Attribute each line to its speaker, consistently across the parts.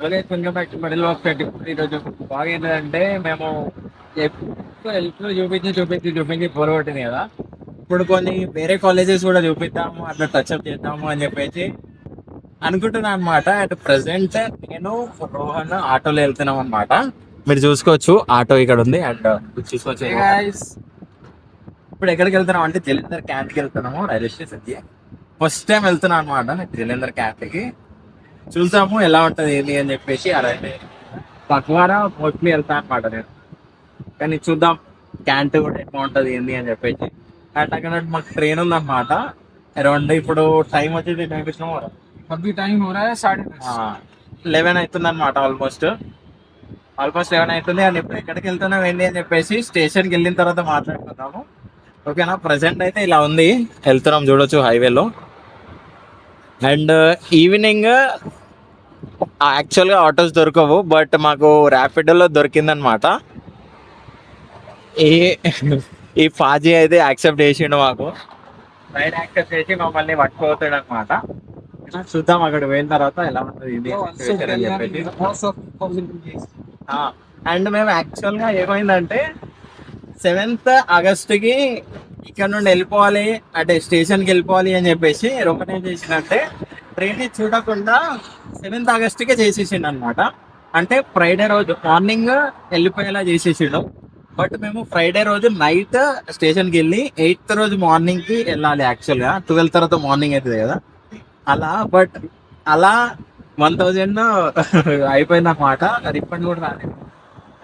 Speaker 1: Welcome back to middle of twenty. ఈరోజు బాగా ఏంటంటే మేము ఎక్కువ హెల్ప్ చూపించి పొరగొట్టింది కదా. ఇప్పుడు కొన్ని వేరే కాలేజెస్ కూడా చూపిద్దాము, అట్లా టచ్అప్ చేద్దాము అని చెప్పేసి అనుకుంటున్నాను అనమాట. అట్ ప్రెసెంట్ నేను రోహన్ ఆటోలో వెళ్తున్నాం అనమాట. మీరు చూసుకోవచ్చు ఆటో ఇక్కడ ఉంది. అండ్ చూసుకోవచ్చు ఇప్పుడు ఎక్కడికి వెళ్తున్నాం అంటే జలంధర్ క్యాంప్కి వెళ్తున్నాము, రైల్వే స్టేషన్ కి. ఫస్ట్ టైం వెళ్తున్నాను అనమాట జలంధర్ క్యాంప్ కి. చూసాము ఎలా ఉంటది ఏంటి అని చెప్పేసి. అలాగే పక్వారా మోస్ట్లీ వెళ్తా అనమాట నేను, కానీ చూద్దాం క్యాంట్ కూడా ఎట్లా ఉంటది ఏంటి అని చెప్పేసి. అండ్ అక్కడ మాకు ట్రైన్ ఉందన్నమాట. అరౌండ్ ఇప్పుడు టైం వచ్చేది టైం ఇచ్చినాము,
Speaker 2: अभी टाइम हो रहा है 11:30।
Speaker 1: 11 అవుతుంది అనమాట. ఆల్మోస్ట్ 11 అవుతుంది. అండ్ ఇప్పుడు ఎక్కడికి వెళ్తున్నాం ఏంటి అని చెప్పేసి స్టేషన్కి వెళ్ళిన తర్వాత మాట్లాడుకుందాము, ఓకేనా. ప్రజెంట్ అయితే ఇలా ఉంది, వెళ్తున్నాం చూడొచ్చు హైవేలో. అండ్ ఈవినింగ్ యాక్చువల్గా ఆటోస్ దొరకవు, బట్ మాకు ర్యాపిడోలో దొరికిందనమాట. ఈ ఈ ఫాజీ అయితే యాక్సెప్ట్ చేసిండు మాకు, రైడ్ యాక్సెప్ట్ చేసి మమ్మల్ని పట్టుకోతాడు అనమాట. చూద్దాం అక్కడ పోయిన తర్వాత ఎలా ఉంటుంది ఇది అని చెప్పేసి. అండ్ మేము యాక్చువల్గా ఏమైందంటే 7th ఆగస్ట్కి ఇక్కడ నుండి వెళ్ళిపోవాలి, అంటే స్టేషన్కి వెళ్ళిపోవాలి అని చెప్పేసి ఒకటి ఏం చేసిందంటే ట్రైన్ చూడకుండా 7th ఆగస్ట్కే చేసేసిండు అనమాట. అంటే ఫ్రైడే రోజు మార్నింగ్ వెళ్ళిపోయేలా చేసేసిండు. బట్ మేము ఫ్రైడే రోజు నైట్ స్టేషన్కి వెళ్ళి 8th రోజు మార్నింగ్కి వెళ్ళాలి. యాక్చువల్గా 12 తర్వాత మార్నింగ్ అవుతుంది కదా అలా. బట్ అలా 1000 అయిపోయింది అనమాట. రిఫండ్ కూడా రాలేదు.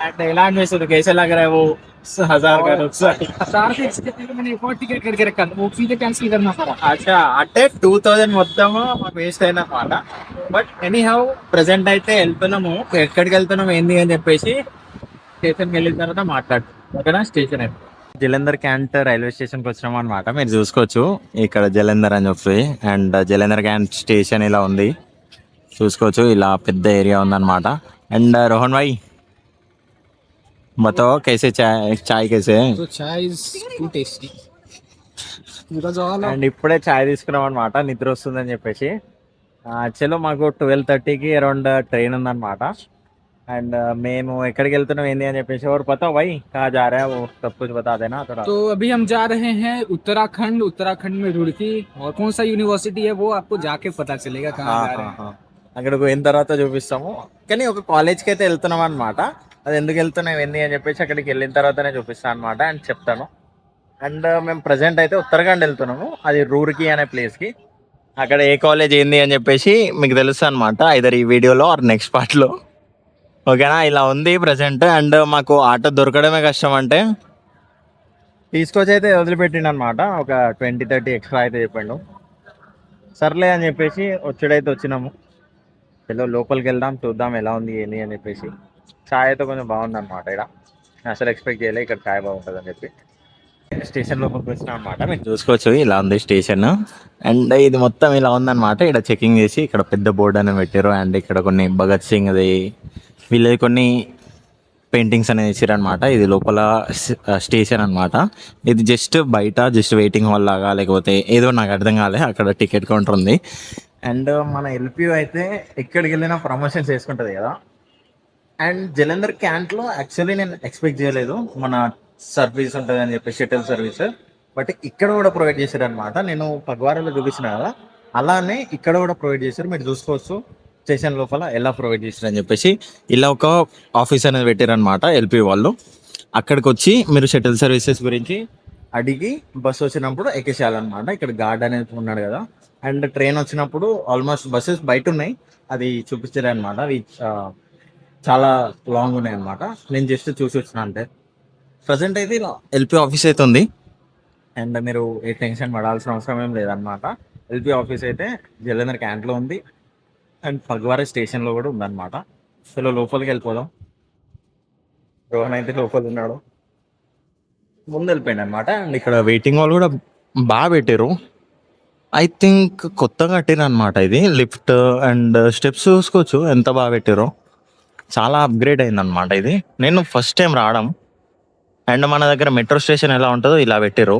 Speaker 1: అండ్ ఎలా అనిపిస్తుంది कैसे लग रहा है वो 1000 का नुकसान?
Speaker 2: 1000 से इसके पहले मैंने एक और टिकट करके रखा था, वो सीधे कैंसिल करना पड़ा।
Speaker 1: అచ్చా, అంటే 2000 మొత్తం మాకు వేస్ట్ అయింది అనమాట. బట్ ఎనీ హౌ ప్రెసెంట్ అయితే వెళ్తున్నాము. ఎక్కడికి వెళ్తున్నాము ఏంది అని చెప్పేసి స్టేషన్కి వెళ్ళిన తర్వాత మాట్లాడు, ఓకేనా. స్టేషన్ అయితే జలంధర్ క్యాంట్ రైల్వే స్టేషన్కి వచ్చినాం అనమాట. మీరు చూసుకోవచ్చు ఇక్కడ జలంధర్ అని చెప్పి. అండ్ జలంధర్ క్యాంట్ స్టేషన్ ఇలా ఉంది, చూసుకోవచ్చు. ఇలా పెద్ద ఏరియా ఉందన్నమాట. అండ్ రోహన్ భాయ్ बताओ कैसे चाय कैसे है?
Speaker 2: तो chai is too tasty because all
Speaker 1: and ఇప్పుడే చాయ్ తీసుకున్నాం అనమాట, నిద్ర వస్తుందని చెప్పేసి. యాక్చువల్గా మాకు 12:30కి అరౌండ్ ట్రైన్ ఉందన్నమాట. అండ్ మేము ఎక్కడికి వెళ్తున్నాం ఏంది అని చెప్పేసి और पता भाई कहाँ जा रहा है वो सब कुछ बता देना थोड़ा.
Speaker 2: तो अभी हम जा रहे हैं उत्तराखंड में रुड़की, और कौन सा यूनिवर्सिटी है वो आपको जाके पता चलेगा कहाँ जा रहे हैं।
Speaker 1: అక్కడికి పోయిన తర్వాత చూపిస్తాము. కానీ ఒక కాలేజ్కి అయితే వెళ్తున్నాం అనమాట. అది ఎందుకు వెళ్తున్నాం ఏంది అని చెప్పేసి అక్కడికి వెళ్ళిన తర్వాతనే చూపిస్తాను అనమాట అండ్ చెప్తాను. అండ్ మేము ప్రజెంట్ అయితే ఉత్తరాఖండ్ వెళ్తున్నాము, అది రూర్కి అనే ప్లేస్కి. అక్కడ ఏ కాలేజ్ ఏంది అని చెప్పేసి మీకు తెలుస్తుంది అనమాట, ఐదర్ ఈ వీడియోలో ఆర్ నెక్స్ట్ పార్ట్లో, ఓకేనా. ఇలా ఉంది ప్రజెంట్. అండ్ మాకు ఆటో దొరకడమే కష్టం, అంటే తీసుకొచ్చి అయితే వదిలిపెట్టిండు అనమాట. ఒక 20-30 ఎక్స్ట్రా అయితే చెప్పాడు. సర్లే అని చెప్పేసి వచ్చుడైతే వచ్చినాము. చలో లోపలికి వెళ్దాం, చూద్దాం ఎలా ఉంది ఏంది అని చెప్పేసి. చాయ్ అయితే కొంచెం బాగుంది అనమాట. ఇక్కడ అసలు ఎక్స్పెక్ట్ చేయలే ఇక్కడ చాయ్ బాగుంటుంది అని చెప్పి. స్టేషన్ లోపలికి వచ్చినాం అనమాట. మీరు చూసుకోవచ్చు ఇలా ఉంది స్టేషన్. అండ్ ఇది మొత్తం ఇలా ఉందన్నమాట. ఇక్కడ చెకింగ్ చేసి ఇక్కడ పెద్ద బోర్డు అని పెట్టారు. అండ్ ఇక్కడ కొన్ని భగత్ సింగ్ అది వీళ్ళది కొన్ని పెయింటింగ్స్ అనేది ఇచ్చారనమాట. ఇది లోపల స్టేషన్ అనమాట. ఇది జస్ట్ బయట జస్ట్ వెయిటింగ్ హాల్ లాగా లేకపోతే ఏదో నాకు అర్థం కాలే. అక్కడ టికెట్ కౌంటర్ ఉంది. అండ్ మన ఎల్పియూ అయితే ఎక్కడికి వెళ్ళినా ప్రమోషన్స్ చేసుకుంటుంది కదా. అండ్ జలంధర్ క్యాంట్లో యాక్చువల్లీ నేను ఎక్స్పెక్ట్ చేయలేదు మన సర్వీస్ ఉంటుంది అని చెప్పి, షటిల్ సర్వీస్. బట్ ఇక్కడ కూడా ప్రొవైడ్ చేశారు అనమాట. నేను పగ్వారాలో చూపించిన కదా, అలానే ఇక్కడ కూడా ప్రొవైడ్ చేశారు. మీరు చూసుకోవచ్చు స్టేషన్ లోపల ఎలా ప్రొవైడ్ చేశారు అని చెప్పేసి. ఇలా ఒక ఆఫీస్ అనేది పెట్టారనమాట ఎల్పి వాళ్ళు. అక్కడికి వచ్చి మీరు షటిల్ సర్వీసెస్ గురించి అడిగి బస్సు వచ్చినప్పుడు ఎక్కేసేయాలన్నమాట. ఇక్కడ గార్డ్ అనేది ఉన్నాడు కదా. అండ్ ట్రైన్ వచ్చినప్పుడు ఆల్మోస్ట్ బస్సెస్ బయట ఉన్నాయి, అది చూపించారు అనమాట. అవి చాలా లాంగ్ ఉన్నాయి అనమాట. నేను జస్ట్ చూసి వచ్చిన అంతే. ప్రజెంట్ అయితే ఎల్పి ఆఫీస్ అయితే ఉంది. అండ్ మీరు ఏ టెన్షన్ పడాల్సిన అవసరం ఏం లేదనమాట. ఎల్పి ఆఫీస్ అయితే జలంధర్ క్యాంట్లో ఉంది. అండ్ పగ్వారా స్టేషన్లో కూడా ఉందన్నమాట. అసలు లోపలికి వెళ్ళిపోదాం. రోహన్ అయితే లోపల ఉన్నాడు, ముందు వెళ్ళిపోయింది అనమాట. అండ్ ఇక్కడ వెయిటింగ్ హాల్ కూడా బాగా పెట్టారు. ఐ థింక్ కొత్తగా కట్టిరు అనమాట. ఇది లిఫ్ట్ అండ్ స్టెప్స్ చూసుకోవచ్చు ఎంత బాగా పెట్టారో. చాలా అప్గ్రేడ్ అయిందనమాట ఇది. నేను ఫస్ట్ టైం రావడం. అండ్ మన దగ్గర మెట్రో స్టేషన్ ఎలా ఉంటుందో ఇలా పెట్టారు,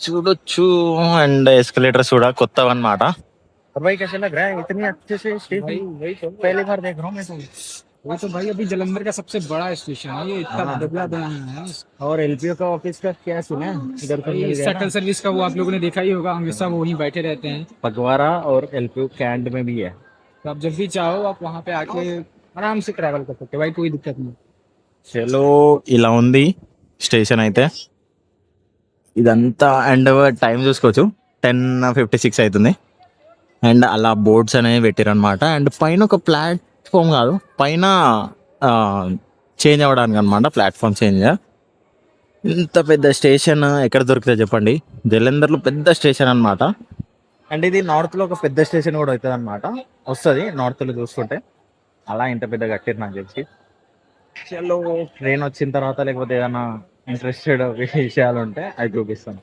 Speaker 1: చూడొచ్చు. అండ్ ఎస్కలేటర్స్ కూడా కొత్తవి అనమాట. और भाई कैसे लग रहा है इतनी अच्छे से स्टेशन?
Speaker 2: भाई वही तो
Speaker 1: पहली बार देख रहा हूँ मैं तो।
Speaker 2: वही तो भाई, अभी जलंधर का सबसे बड़ा स्टेशन है ये, इतना
Speaker 1: हाँ।
Speaker 2: बदला बनाया है।
Speaker 1: और एलपीओ का ऑफिस का क्या सुना है? इधर तो मिल गया
Speaker 2: शटल
Speaker 1: ना।
Speaker 2: सर्विस का वो आप लोगों ने देखा ही होगा, हमेशा वो वहीं बैठे रहते हैं।
Speaker 1: पगवाड़ा और एलपीओ कैंट में भी है।
Speaker 2: तो आप जब भी चाहो आप वहाँ पे आके आराम से ट्रैवल कर सकते हो भाई, कोई दिक्कत नहीं।
Speaker 1: చలో ఇలా ఉంది స్టేషన్ అయితే ఇదంతా. అండ్ టైం చూసుకోవచ్చు 10:56 అవుతుంది. అండ్ అలా బోర్డ్స్ అనేవి పెట్టారనమాట. అండ్ పైన ఒక ప్లాట్ఫామ్ కాదు, పైన చేంజ్ అవ్వడానికి అనమాట, ప్లాట్ఫామ్ చేంజ్. ఇంత పెద్ద స్టేషన్ ఎక్కడ దొరుకుతుంది చెప్పండి? జలంధర్లో పెద్ద స్టేషన్ అనమాట. అండ్ ఇది నార్త్లో ఒక పెద్ద స్టేషన్ కూడా అవుతుంది అనమాట, వస్తుంది నార్త్లో చూసుకుంటే. అలా ఇంత పెద్ద కట్టారు నాకు తెలిసి. చలో ట్రైన్ వచ్చిన తర్వాత లేకపోతే ఏదైనా ఇంట్రెస్టెడ్ విషయాలు ఉంటే అవి చూపిస్తాను.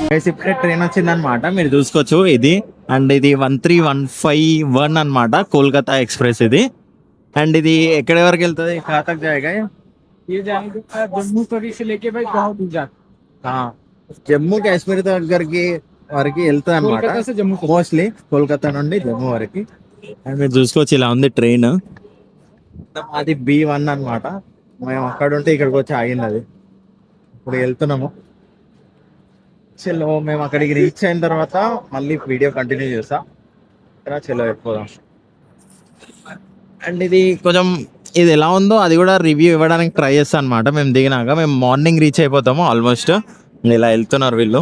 Speaker 1: గైస్ ఇప్పుడే ట్రైన్ వచ్చిందనమాట, మీరు చూసుకోవచ్చు ఇది. అండ్ ఇది 13151 అనమాట, కోల్కతా ఎక్స్ప్రెస్ ఇది. అండ్ ఇది ఎక్కడి వరకు వెళ్తుంది? కథక్ జాయేగా.
Speaker 2: ये जाएंगे जम्मू तवी से लेके भाई बहुत दूर जाते
Speaker 1: జమ్మూ కాశ్మీర్ దగ్గరికి వరకు వెళ్తుంది అనమాట,
Speaker 2: कोलकाता से जम्मू तक।
Speaker 1: మోస్ట్లీ కోల్కతా నుండి జమ్మూ వరకు. అండ్ మీరు చూసుకోవచ్చు ఇలా ఉంది ట్రైన్. అది B1 అనమాట. మేము అక్కడ ఉంటే ఇక్కడికి వచ్చి ఆగింది అది. ఇప్పుడు వెళ్తున్నాము. చలో మేము అక్కడికి రీచ్ అయిన తర్వాత మళ్ళీ వీడియో కంటిన్యూ చేస్తా. చలో వెళ్ళిపోదాం. అండ్ ఇది కొంచెం ఇది ఎలా ఉందో అది కూడా రివ్యూ ఇవ్వడానికి ట్రై చేస్తాను అనమాట. మేము దిగినాక మేము మార్నింగ్ రీచ్ అయిపోతాము ఆల్మోస్ట్. ఇలా వెళ్తున్నారు వీళ్ళు.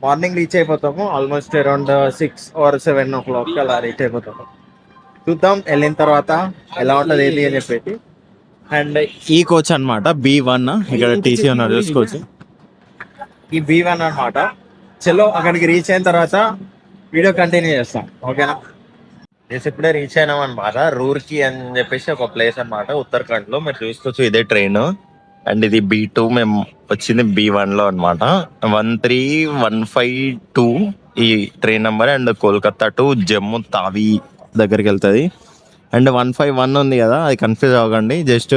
Speaker 1: మార్నింగ్ రీచ్ అయిపోతాము ఆల్మోస్ట్ అరౌండ్ 6 or 7 o'clock అలా రీచ్ అయిపోతాము. చూద్దాం వెళ్ళిన తర్వాత ఎలా ఉంటుంది ఏంటి అని చెప్పేసి. అండ్ ఈ కోచ్ అనమాట B1, ఇక్కడ టీసీ ఉన్నారు చూసుకోవచ్చు. ఈ B1 అనమాట. చలో అక్కడికి రీచ్ అయిన తర్వాత వీడియో కంటిన్యూ చేస్తాం, ఓకేనా? ఇప్పుడే రీచ్ అయినాం అనమాట, రూర్కీ అని చెప్పేసి ఒక ప్లేస్ అనమాట ఉత్తరాఖండ్ లో. మీరు చూసుకోవచ్చు ఇదే ట్రైన్. అండ్ ఇది B2, మేము వచ్చింది B1 లో అనమాట. 13152 ఈ train number. And Kolkata to Jammu Tawi దగ్గరికి వెళ్తుంది. అండ్ 151 ఉంది కదా, అది కన్ఫ్యూజ్ అవ్వకండి. జస్ట్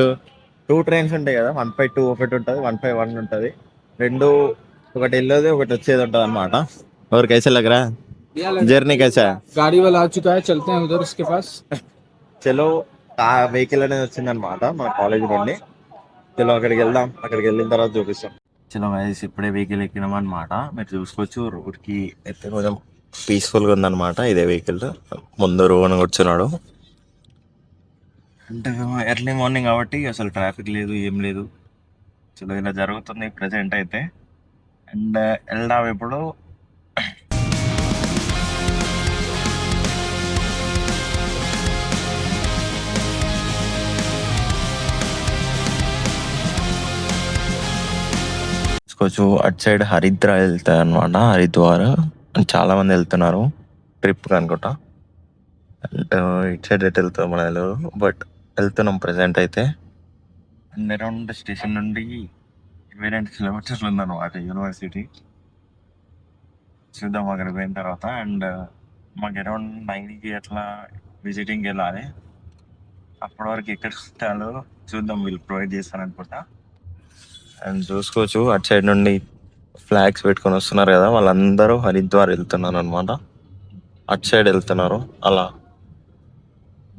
Speaker 1: 2 ట్రైన్స్ ఉంటాయి కదా, 152 ఒకటి ఉంటుంది, 151 ఉంటుంది. రెండు ఒకటి వెళ్ళేది ఒకటి వచ్చేది ఉంటుంది అనమాట. और कैसे लग रहा है जर्नी, कैसा है?
Speaker 2: गाड़ी वाला आ चुका है, चलते हैं उधर उसके पास।
Speaker 1: చలో ఆ వెహికల్ అనేది వచ్చిందనమాట మన కాలేజ్ నుండి. చలో అక్కడికి వెళ్దాం, అక్కడికి వెళ్ళిన తర్వాత చూపిస్తాం. చలో గైస్ ఇప్పుడే వెహికల్ ఎక్కినాం అనమాట. మీరు చూసుకోవచ్చు రోడ్కి అయితే కొంచెం పీస్ఫుల్గా ఉందన్నమాట. ఇదే వెహికల్ ముందు రోహన్ కూర్చున్నాడు. అంటే ఎర్లీ మార్నింగ్ కాబట్టి అసలు ట్రాఫిక్ లేదు, ఏం లేదు. చలో ఇలా జరుగుతుంది ప్రజెంట్ అయితే. అండ్ వెళ్దాం ఇప్పుడు. చూసుకోవచ్చు అటు సైడ్ హరిద్వార్ వెళ్తాయి అనమాట. హరిద్వార్ చాలా మంది వెళ్తున్నారు ట్రిప్ అనుకుంటా. అండ్ ఇటు సైడ్ ఎటు వెళ్తాం మన తెలియదు, బట్ వెళ్తున్నాం ప్రజెంట్ అయితే. అండ్ అరౌండ్ స్టేషన్ నుండి 22 కిలోమీటర్లు ఉందన్నమాట యూనివర్సిటీ. చూద్దాం అక్కడికి పోయిన తర్వాత. అండ్ మాకు అరౌండ్ 9కి అట్లా విజిటింగ్కి వెళ్ళాలి. అప్పటి వరకు ఎక్కడ ఉంటాలో చూద్దాం, వీళ్ళు ప్రొవైడ్ చేస్తారనుకుంటా. అండ్ చూసుకోవచ్చు అటు సైడ్ నుండి ఫ్లాగ్స్ పెట్టుకొని వస్తున్నారు కదా, వాళ్ళందరూ హరిద్వార్ వెళ్తున్నారు అనమాట. అటు సైడ్ వెళ్తున్నారు. అలా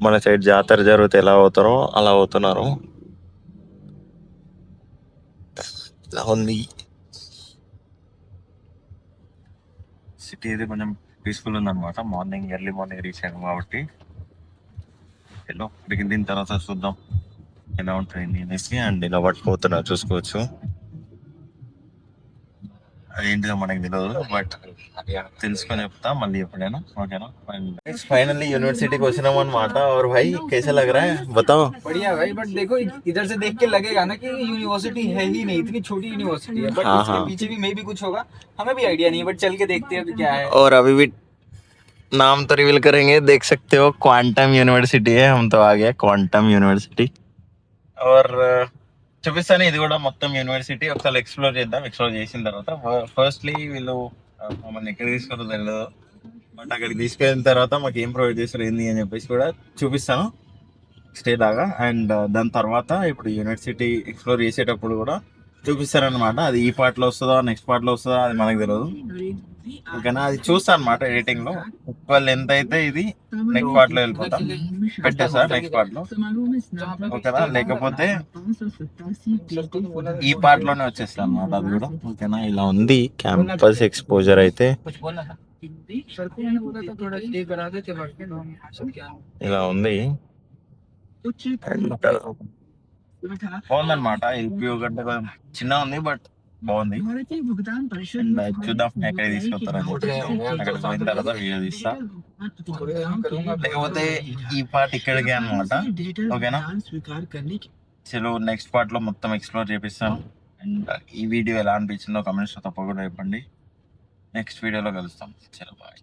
Speaker 1: మన సైడ్ జాతర జరిగితే ఎలా అవుతారో అలా అవుతున్నారు. ఇలా ఉంది సిటీ. అయితే కొంచెం పీస్ఫుల్ ఉందన్నమాట. మార్నింగ్ ఎర్లీ మార్నింగ్ రీచ్ అయ్యాము కాబట్టి ఎలా దిగిన తర్వాత చూద్దాం ఎలా ఉంటుంది అనేసి. అండ్ ఇలా పట్టుకుపోతున్నారు చూసుకోవచ్చు. అదేంటిదో మనకి తెలియదు, బట్ తెలుసుకొని చెప్తా మళ్ళీ ఎప్పుడైనా, ఓకేనా? फाइनली यूनिवर्सिटी को వచ్చినాం అన్నమాట. और भाई कैसा लग रहा है बताओ?
Speaker 2: बढ़िया भाई, बट देखो इधर से देख के लगेगा ना कि यूनिवर्सिटी है ही नहीं, इतनी छोटी यूनिवर्सिटी है। बट
Speaker 1: हाँ,
Speaker 2: इसके
Speaker 1: हाँ।
Speaker 2: पीछे भी मे भी कुछ होगा, हमें भी आइडिया नहीं है, बट चल के देखते हैं अभी क्या है।
Speaker 1: और अभी भी नाम तो रिवील करेंगे, देख सकते हो क्वांटम यूनिवर्सिटी है. हम तो आ गए क्वांटम यूनिवर्सिटी. और చూపిస్తాను. ఇది కూడా మొత్తం యూనివర్సిటీ ఒకసారి ఎక్స్ప్లోర్ చేద్దాం. ఎక్స్ప్లోర్ చేసిన తర్వాత ఫస్ట్లీ వీళ్ళు మమ్మల్ని ఎక్కడ తీసుకుంటారో తెలియదు, బట్ అక్కడికి తీసుకెళ్ళిన తర్వాత మాకు ఏం ప్రొవైడ్ చేస్తారు ఏంది అని చెప్పేసి కూడా చూపిస్తాను స్టే లాగా. అండ్ దాని తర్వాత ఇప్పుడు యూనివర్సిటీ ఎక్స్ప్లోర్ చేసేటప్పుడు కూడా చూపిస్తారనమాట. అది ఈ పార్ట్లో వస్తుందా నెక్స్ట్ పార్ట్లో వస్తుందా అది మనకు తెలియదు. ఓకేనా, అది చూస్తాను అనమాట ఎడిటింగ్ లో. వాళ్ళు ఎంత అయితే ఇది నెక్స్ట్ పార్ట్ లో వెళ్ళిపోతాం, పెట్టేస్తా నెక్స్ట్ పార్ట్ లో. ఓకేనా, లేకపోతే ఈ పార్ట్ లోనే వచ్చేస్తాను అనమాట అది కూడా. ఓకేనా, ఇలా ఉంది క్యాంపస్ ఎక్స్పోజర్ అయితే, ఇలా ఉంది. బాగుందన్నమాట. ఎల్పిఓ కంటే కొంచెం చిన్న ఉంది బట్ బాగుంది. అండ్ చూద్దాం ఎక్కడ తీసుకొస్తారని చెప్పి. అక్కడ పోయిన తర్వాత వీడియో తీస్తా, లేకపోతే ఈ పార్ట్ ఇక్కడికే అనమాట. ఓకేనా, చలో నెక్స్ట్ పార్ట్ లో మొత్తం ఎక్స్ప్లోర్ చేపిస్తాను. అండ్ ఈ వీడియో ఎలా అనిపించిందో కమెంట్స్ తప్పకుండా చెప్పండి. నెక్స్ట్ వీడియోలో కలుస్తాం. చలో బాయ్.